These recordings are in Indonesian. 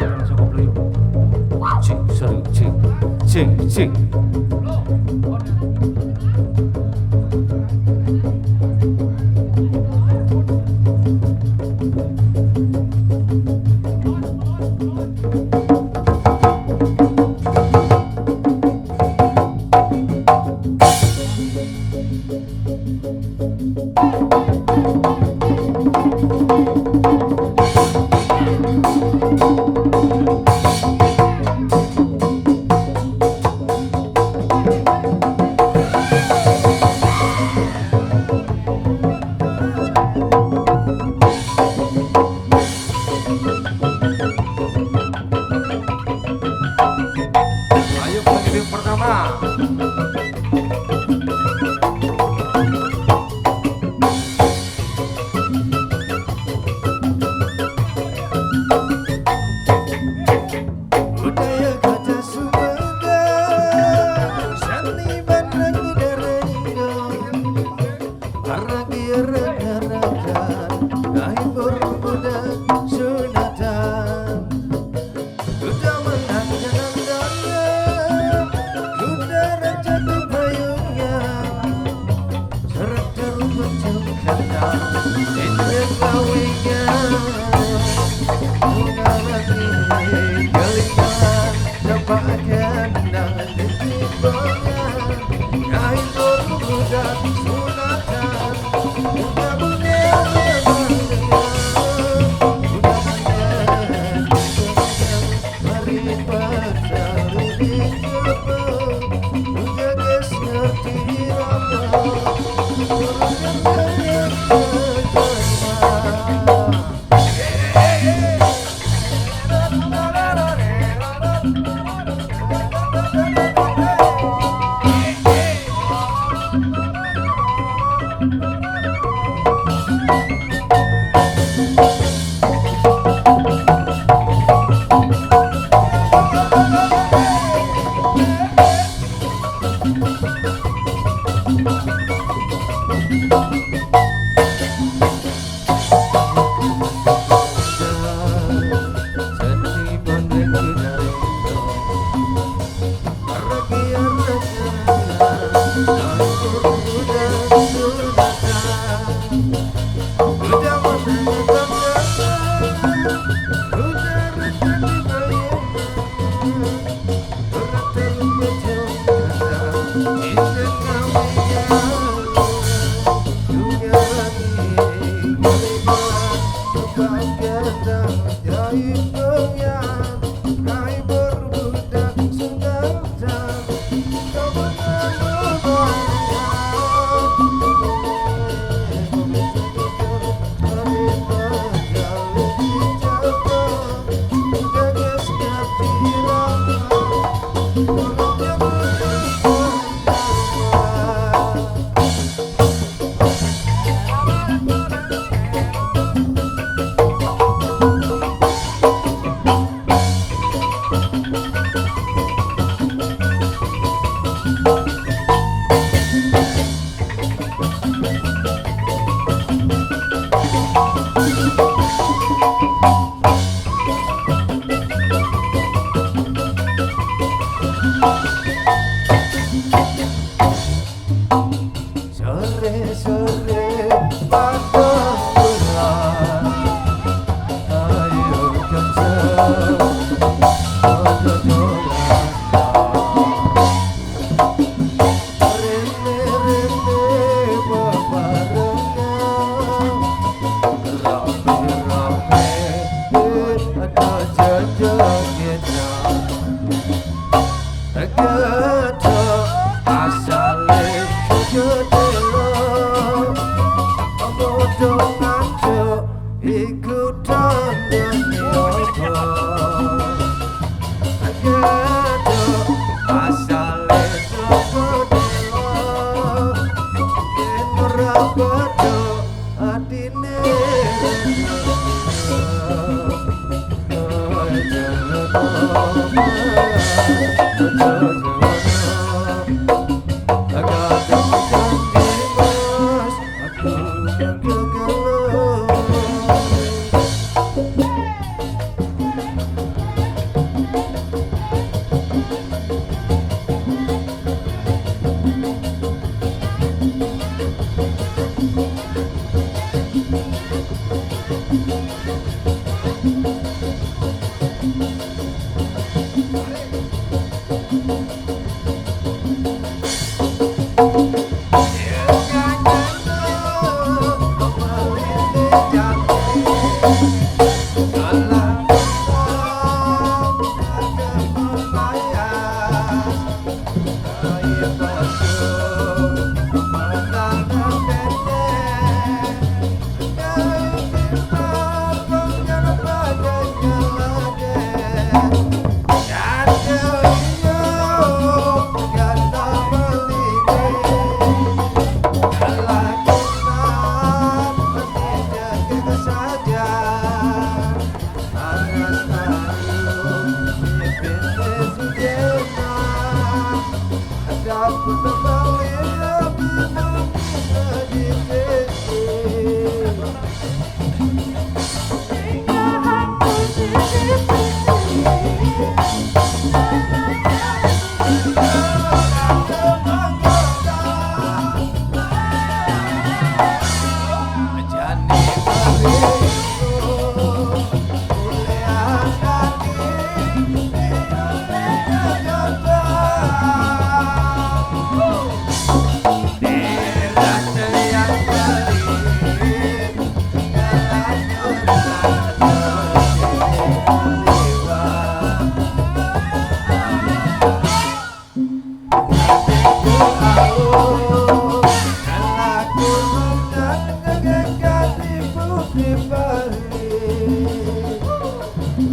bareng saka Bluyuk. Cing sering cing. Cing cing. Ayo pengiring pertama. Budaya kata Sumedang, seni bandeng derenggo, aragi rengarakan, ngahibur budak sunatan. Kuda menang jangan daya, kuda raja payungnya, serat terubah cengkandang, indah kawingnya. Bunga lagi gelingan, dapatkan dengan ditimbangnya, ngahibur budak sunatan. Budak budak mari pada rudi coba, budak es ngerti irama, turunkan kaya seni bandeng derenggo, aragi rengarakan, ngahibur budak sunatan. Kuda menang kuda raja payungnya, berat terlupa cengkandang, indah kawingnya. Dunia lagi gelingan, dapatkan dengan ditimbangnya, ngahibur budak sunatan. Sore-sore pada bulan, ayo kita pada dolan. Rene-rene bebarengan, rame-rame ada jajan-jajan. Kata asale jodelo, bodo ngaco ikutan nyoba. Kata asale jodelo, ora bodo adine.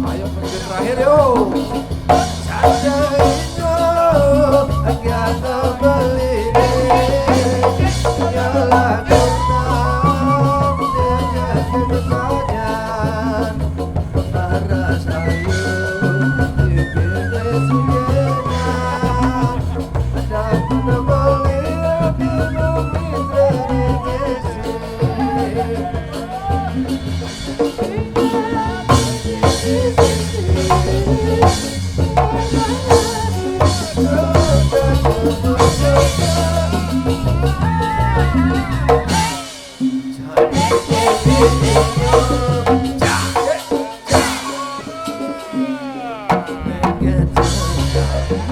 Ayo pengen terakhir yo. Sanjainya agak beli ya lagu nam dia kebesaran paras ayo dipilih sugena ada pun beli di bumi terisi.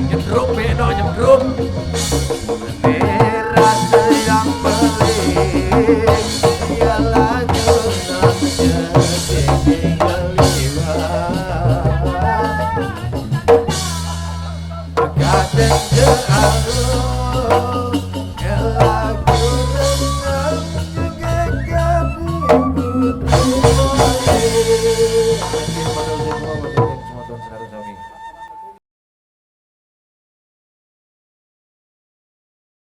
Nyemdrum beno nyemdrum. Rasa yang pelik ialah junam sedikit keliwat. Kadang